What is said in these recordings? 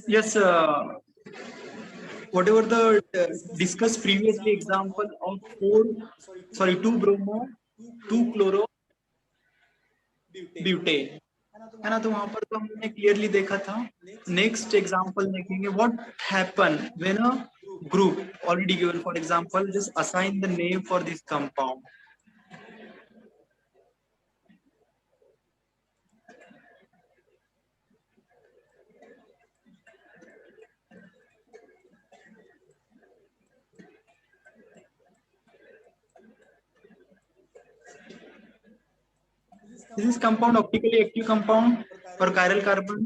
Yes, whatever the discussed previously example of two bromo, two chloro, butane है ना, तो वहां पर तो हमने क्लियरली देखा था। नेक्स्ट एग्जांपल देखेंगे, what happen when a group already given, for example just assign the name for this compound. This is compound optically active compound for chiral carbon.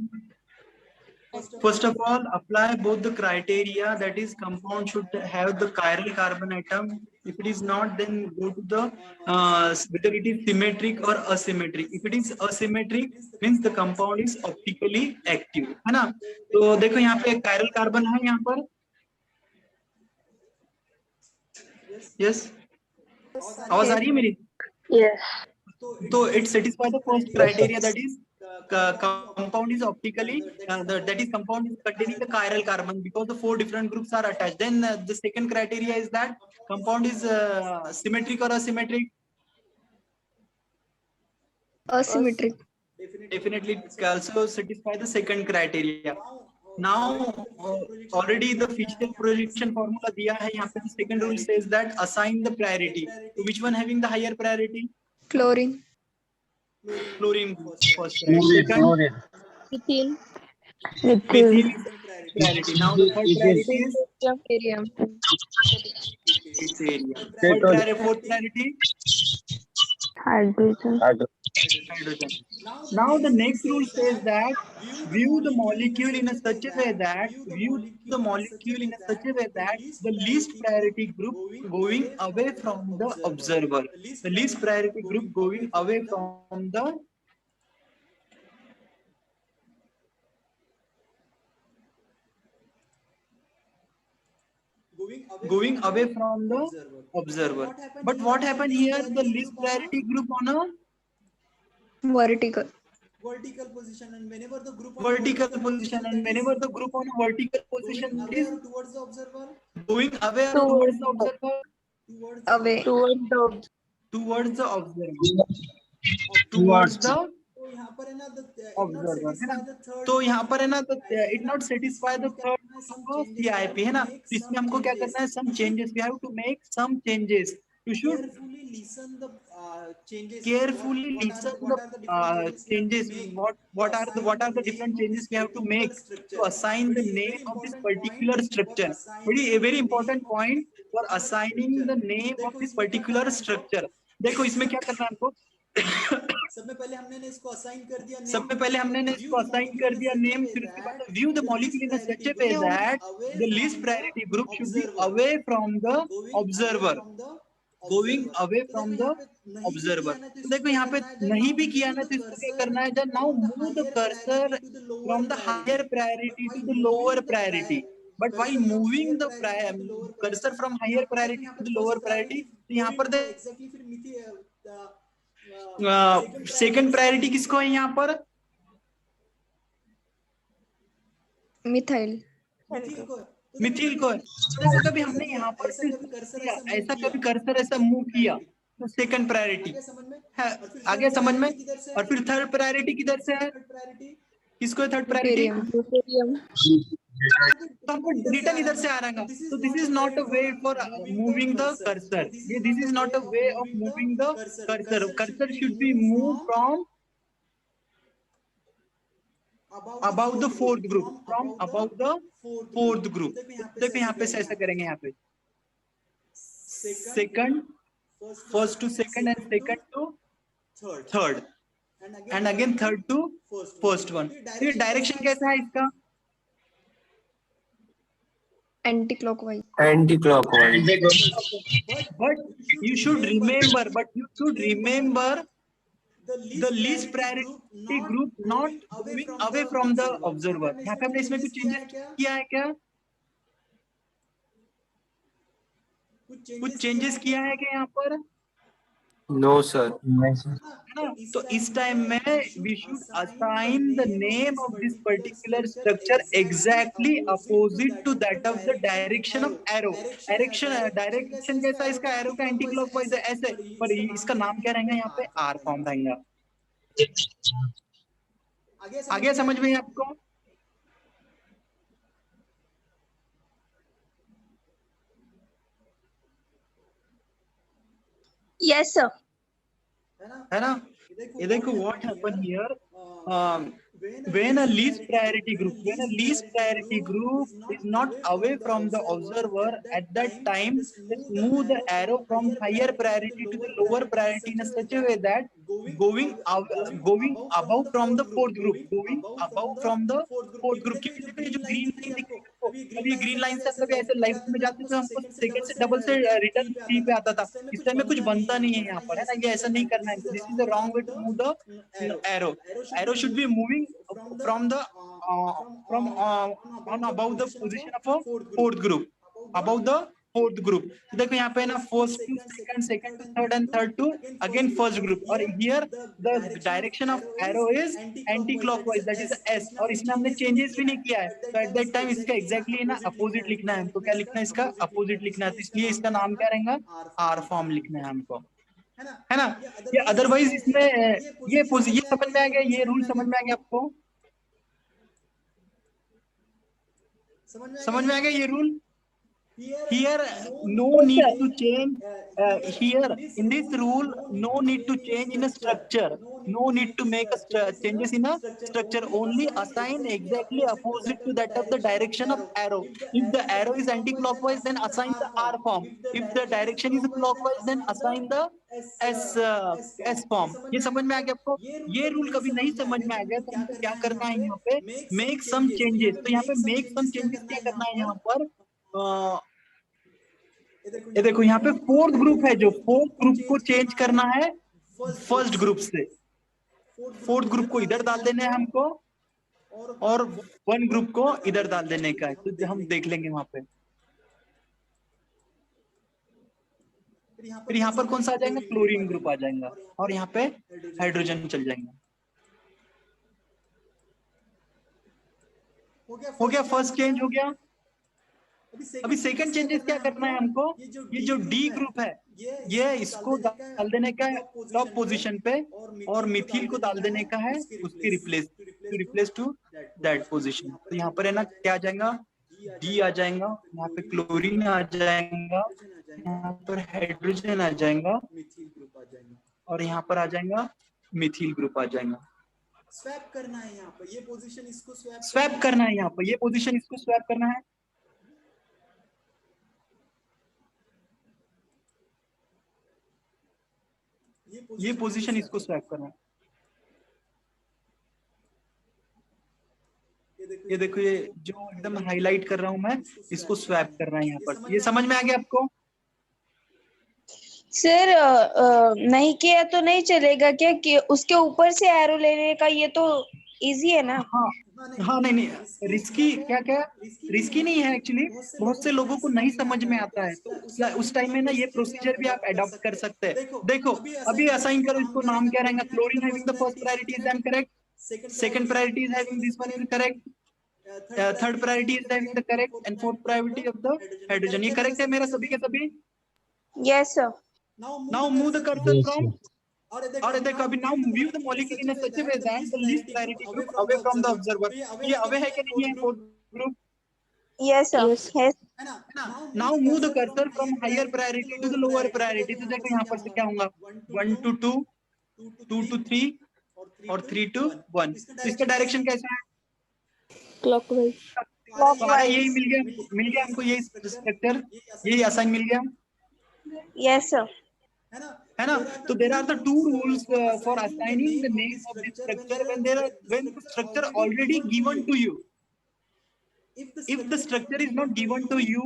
First of all, apply both the criteria, that is compound should have the chiral carbon atom. If it is not, then go to the whether it is symmetric or asymmetric. If it is asymmetric, means the compound is optically active, है ना। तो देखो यहाँ पे chiral carbon है यहाँ पर, yes, आवाज आ रही है मेरी? Yes. So it satisfies the first criteria, that is compound is optically that is compound is containing the chiral carbon because the 4 different groups are attached. Then the second criteria is that compound is symmetric or asymmetric. Asymmetric. Definitely it also satisfy the second criteria. Now already the physical projection formula दिया है यहाँ पे. The second rule says that assign the priority. So which one having the higher priority? Chlorine. Chlorine first priority. Second, Methyl. methyl is priority. Now the third priority is Barium. its area. Third priority, fourth priority, Hydrogen. hydrogen. Now the next rule says that view the molecule in a such a way that the least priority group going away from the observer. The least priority group going away from the observer. But what happened here? The least priority group on a Vertical. vertical position, and whenever the group on a vertical position is towards the observer, going away or towards the observer, Away. towards the observer, towards the observer, है ना। तो यहाँ पर है ना, तो it not satisfy the third of CIP, है ना। तो इसमें हमको क्या करना है? Some changes, we have to make some changes. You should carefully listen the changes. Carefully listen the changes. What are the different changes we have to make to assign the name of this particular structure? Very important point for assigning the name of this particular structure. देखो इसमें क्या करना है हमको? सबसे पहले हमने इसको असाइन कर दिया नेम, फिर उसके बाद view the molecule in such A way that the least priority group should be away from the observer, going away from the observer. तो देखो यहाँ पे नहीं भी किया ना, तो इसको क्या करना है? Now move the cursor from the higher priority to the lower priority. But while moving the cursor from higher priority to the lower priority, तो यहाँ पर सेकंड प्रायोरिटी किसको है यहाँ पर? मिथाइल को है। जैसे कभी हमने यहाँ पर ऐसा कभी कर्सर ऐसा मूव किया तो सेकंड प्रायोरिटी है, आगे समझ में। और फिर थर्ड प्रायोरिटी किधर से है? किसको है थर्ड प्रायोरिटी? तो हमको रिटर्न इधर से आ रहा है। तो this is not a way for moving the cursor, ये this is not a way of moving the cursor. Cursor should be move from above the fourth group, from above the fourth group. देखो यहाँ पे ऐसा करेंगे, यहाँ पे second, first to second and second to third and again third to first one. फिर direction कैसा है इसका? Anti clockwise. But you should remember the least priority group not moving away from the observer. यहाँ पे हमने इसमें कुछ changes किया है क्या? कुछ चेंजेस किया है क्या यहाँ पर? No sir. है ना? तो इस टाइम में we should assign the name of this particular structure exactly opposite to that of the direction of arrow. Direction कैसा है इसका? एरो का एंटी क्लॉकवाइज है ऐसे, पर इसका नाम क्या रहेगा यहाँ पे? आर फॉर्म रहेगा। आगे समझ में आपको? Yes, sir. है ना? ये देखो what happen here, when a least priority group is not away from the observer at that time, just move the arrow from higher priority to the lower priority in such a way that going above from the fourth group, क्योंकि देखो ये जो green line दिख रही है आपको, अभी green line से हम लोग ऐसे लाइफ में जाते थे, हमको सेकंड से डबल से रिटर्न 3 पे आता था। इस टाइम में कुछ बनता नहीं है यहाँ पर, है ना? ये ऐसा नहीं करना है। This is the wrong way to move the arrow should be moving from on above the position of a fourth group, above the fourth group। तो देखो यहाँ पे ना first to second, second to third and third to again first group, और here the direction of arrow is anti clockwise, that is S. और इसमें हमने changes भी नहीं किया है, तो एट दैट टाइम इसका एग्जैक्टली ना अपोजिट लिखना है हमको। क्या लिखना है? इसका अपोजिट लिखना है, तो इसलिए इसका नाम क्या रहेगा? आर फॉर्म लिखना है हमको, है ना? ये अदरवाइज इसमें ये समझ में आ गया? ये रूल समझ में आ गया आपको? समझ में आ गया ये rule? Here no need to change, here in this rule no need to change in a structure, no need to make a changes in a structure, only assign exactly opposite to that of the direction of arrow। If the arrow is anti-clockwise then assign the R form, if the direction is clockwise then assign the S form। ये समझ में आ गया आपको? ये rule कभी नहीं समझ में आ गया तो हमको क्या करना है यहाँ पे? Make some changes. तो यहाँ पे मेक सम चेंजेस क्या करना है यहाँ पर? ये देखो यहाँ पे फोर्थ ग्रुप है, जो फोर्थ ग्रुप को चेंज करना है फर्स्ट ग्रुप से। फोर्थ ग्रुप को इधर डाल देना है हमको, और वन ग्रुप को इधर डाल देने का है। तो हम देख लेंगे वहां पे। फिर यहाँ पर कौन सा आ जाएगा? क्लोरीन ग्रुप आ जाएगा, और यहाँ पे हाइड्रोजन चल जाएंगे। हो गया, फर्स्ट चेंज हो गया। अभी सेकंड चेंजेस क्या करना है हमको? ये जो डी ग्रुप है, ये इसको डाल देने का है टॉप पोजीशन पे, और मिथिल को डाल देने का है उसके रिप्लेस टू दैट पोजीशन। तो यहाँ पर है ना क्या आ जाएगा? डी आ जाएगा, यहाँ पे क्लोरीन आ जाएगा, यहाँ पर हाइड्रोजन आ जाएगा, और यहाँ पर आ जाएगा मिथिल ग्रुप आ जाएगा। स्वैप करना है यहाँ पर, ये पोजीशन इसको स्वैप करना है, यहाँ पर ये पोजीशन इसको स्वैप करना है। ये पोजीशन इसको स्वैप करना है। ये देखो, ये जो एकदम हाईलाइट कर रहा हूं मैं, इसको स्वैप करना है यहाँ पर। ये समझ में आ गया आपको? सर नहीं किया तो नहीं चलेगा क्या कि उसके ऊपर से एरो लेने का? ये तो इजी है ना? हाँ नहीं, रिस्की क्या रिस्की नहीं है एक्चुअली। बहुत से लोगों को नहीं समझ में आता है, तो उस टाइम में ना ये प्रोसीजर भी आप अडॉप्ट कर सकते हैं। देखो अभी असाइन करो, इसको नाम क्या रहेगा? Chlorine having the first priority is I am correct, second priority is having this one is correct, third priority is having the correct, and fourth priority of the hydrogen. ये करेक्ट है मेरा सभी के सभी? Yes sir. Now move the cursor from, और देखो अभी now view the molecule in such A way that the least priority group away from the observer. ये अवे है कि नहीं है fourth group? Yes sir. Yes. Now move the cursor from higher priority to the lower priority. तो देखो यहाँ पर से क्या होगा? 1 to 2, 2 to 3, और 3 to 1। तो इसका डायरेक्शन कैसा है? क्लॉकवाइज। यही मिल गया हमको, यही स्ट्रक्चर, यही असाइन मिल गया। Yes sir. है ना? तो there are the two rules for assigning the name of this structure when the structure already given to you। If the structure is not given to you,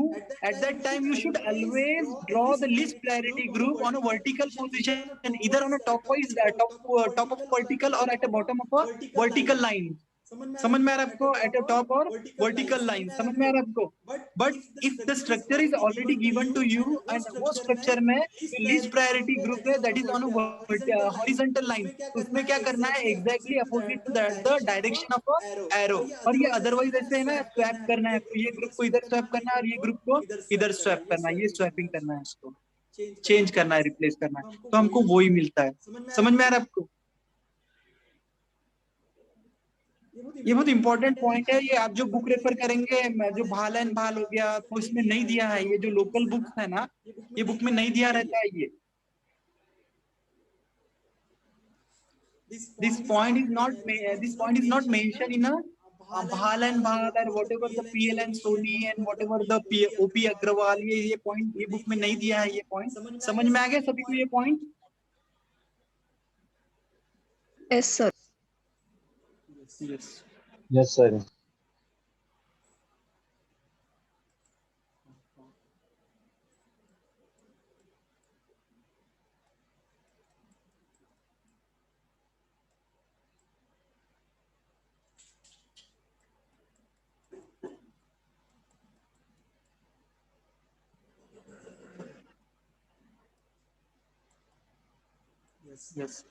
at that time you should always draw the least priority group on a vertical position, either on a top of vertical or at the bottom of a vertical line, समझ में आ रहा है आपको? At a top और vertical line, समझ में आ रहा है आपको? But if the structure is already given to you and वो स्ट्रक्चर में लीस्ट प्रायोरिटी ग्रुप है that is on horizontal line, तो उसमें क्या करना है? Exactly opposite to the direction of a arrow. और ये अदरवाइज ऐसे है ना, स्वैप करना है, तो ये ग्रुप को इधर स्वैप करना है और ये ग्रुप को इधर स्वैप करना है, ये स्वैपिंग करना है, इसको चेंज करना है, रिप्लेस करना है, तो हमको वो ही मिलता है। समझ में आ रहा है आपको? ये बहुत इंपॉर्टेंट पॉइंट है ये। आप जो बुक रेफर करेंगे, जो भाल एंड भाल हो गया, तो इसमें नहीं दिया है ये, जो लोकल बुक्स है ना, ये बुक में नहीं दिया रहता है ये। This point is not mentioned in a Bhal and Bhal or whatever the PL and Sony and whatever the OP Agrawal, ये पॉइंट ये बुक में नहीं दिया है। ये पॉइंट समझ में आ गया सभी को? ये point yes sir. Yes sir. Yes,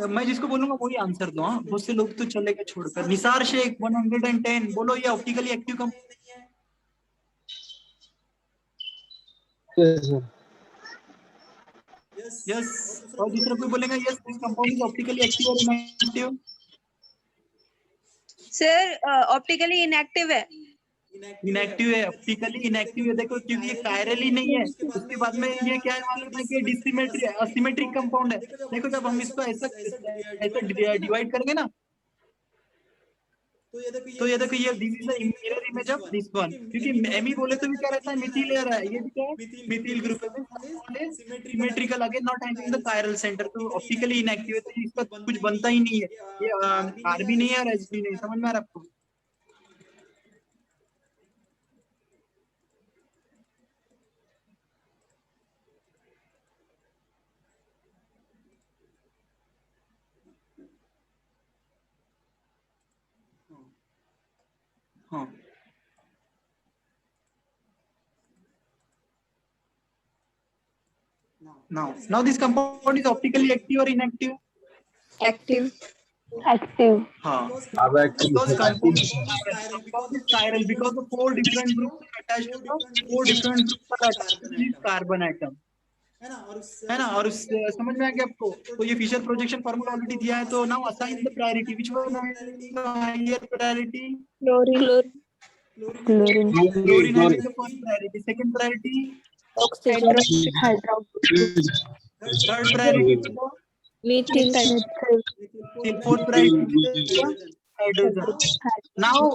मैं जिसको बोलूंगा वही आंसर दो। हाँ, बहुत से लोग तो चलेगा छोड़कर। निसार शेख 110 बोलो, ये ऑप्टिकली एक्टिव कंपाउंड नहीं है? यस। और दूसरा कोई बोलेगा yes this compound is optically active और इनएक्टिव? सर ऑप्टिकली इनएक्टिव है। इनएक्टिव है, ऑप्टिकली इनएक्टिव है। देखो, क्योंकि ये कायरल ही नहीं है। उसके बाद में ये क्या है मालूम है कि डिसिमेट्री असिमेट्रिक कंपाउंड है। देखो, जब हम इसको ऐसा डिवाइड करेंगे ना, तो ये देखो, ये this is the mirror image of this one. क्योंकि एमी बोले तो भी क्या रहता है, मिथिल है, ये भी क्या है, मिथिल ग्रुप है, symmetrical again not having the chiral centre, तो ऑप्टिकली इनएक्टिव है, तो इसका कुछ बनता ही नहीं है। ये आर भी नहीं है और एस भी नहीं। समझ में आ रहा है आपको? हाँ, now this compound is optically active or inactive? Active. हाँ, अब because compound is chiral because the four different groups are attached to this carbon atom, है ना? और उस समझ में आ गया आपको? तो ये फिशर प्रोजेक्शन फार्मूला ऑलरेडी दिया है। तो now assign the priority, which one higher priority? Chlorine. Chlorine having the first priority, second priority oxygen. third priority methyl. fourth priority hydrogen. Now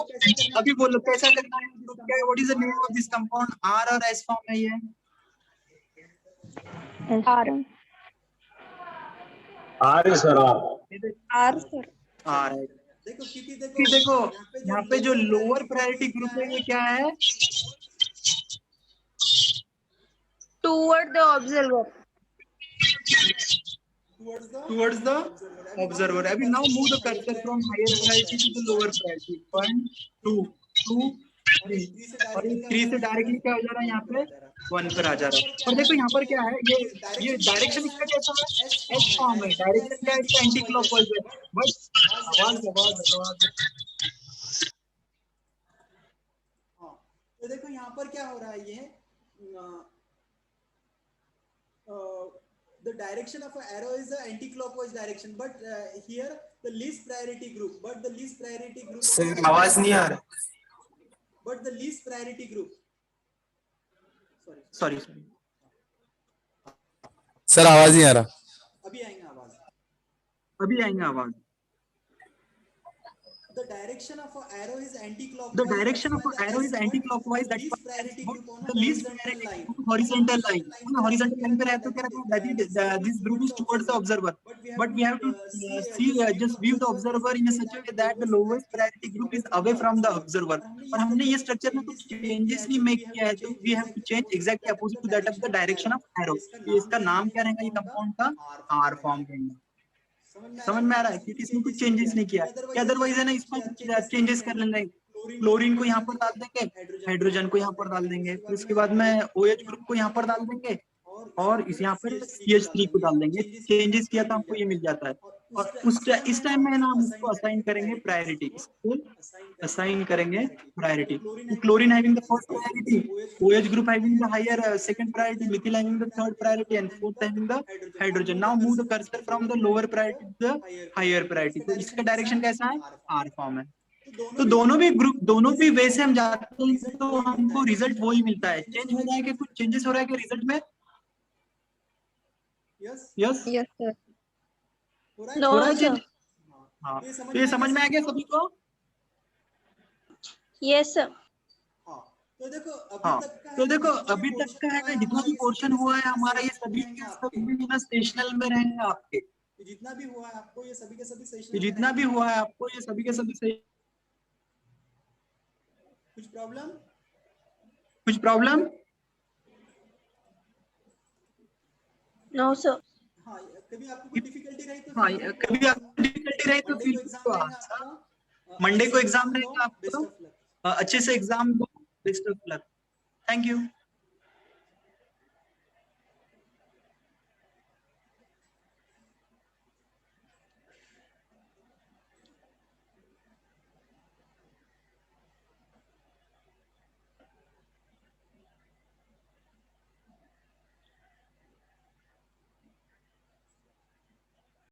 अभी बोलो कैसा करना है? क्या, what is the name of this compound? R और S form है ये? R. R sir, R sir. R है। देखो यहाँ पे जो लोअर प्रायोरिटी ग्रुप है ये क्या है? Toward the observer. towards the observer. अभी now move the cursor from higher priority to the lower priority. 1 2 2 3 और 3 से डायरेक्टली क्या हो जा रहा है? यहाँ पे 1 पर आ जा रहा है। और देखो यहाँ पर क्या है, ये डायरेक्शन इसका कैसा है? एस फॉर्म है। डायरेक्शन क्या है इसका? एंटी क्लॉकवाइज है। बट आवाज तो देखो यहाँ पर क्या हो रहा है, ये the direction of an arrow is the anti-clockwise direction, but here the least priority group, sir आवाज नहीं आ रहा। but the least priority group, sorry sir आवाज नहीं आ रहा। अभी आएगा आवाज। The direction of an arrow is anti-clockwise. The direction of an arrow is anti-clockwise. That is the least priority horizontal line. Horizontal line पे रहता है, क्या रहता है? That is this group is towards the observer. But we have to see just view the observer in a such a way that the lowest priority group is away from the observer. और हमने ये structure में कुछ changes नहीं make किया है, तो we have to change exactly opposite to that of the direction of arrow. ये इसका नाम क्या रहेगा? ये कंपाउंड का आर फॉर्म रहेगा। समझ में आ रहा है कि इसमें कुछ चेंजेस नहीं किया, अदरवाइज है ना इसमें चेंजेस कर लेंगे। क्लोरीन को यहाँ पर डाल देंगे, हाइड्रोजन को यहाँ पर डाल देंगे, फिर उसके बाद में OH ग्रुप को यहाँ पर डाल देंगे और इस यहाँ पर CH3 को डाल देंगे। चेंजेस किया तो हमको ये मिल जाता है। और इस टाइम में ना हम इसको असाइन करेंगे प्रायोरिटी, इसको असाइन करेंगे priority. Chlorine having the first priority, OH group having the higher second priority, methyl having the third priority and fourth having the hydrogen. Now move the cursor from the lower priority to the higher priority. तो इसका direction कैसा है? R form है। तो दोनों भी group, दोनों भी वे से हम जाते हैं तो हमको रिजल्ट वही मिलता है। चेंज हो रहा है कि कुछ चेंजेस हो रहा है कि रिजल्ट में? Yes yes sir. हो रहा है चेंज। हाँ, तो ये समझ में आ गया सभी को? Yes sir. तो देखो अभी तक का है ना, जितना भी पोर्शन हुआ है हमारा, ये सभी के सभी ना सेशनल में रहेंगे आपके। जितना भी हुआ है आपको ये सभी के सभी सेशनल, जितना भी हुआ है आपको ये सभी के सभी। कुछ प्रॉब्लम? No sir. हाँ, कभी आपको कोई डिफिकल्टी रही तो फिर मंडे को एग्जाम रहेगा आपको, अच्छे से एग्जाम दो। Best of luck. Thank you.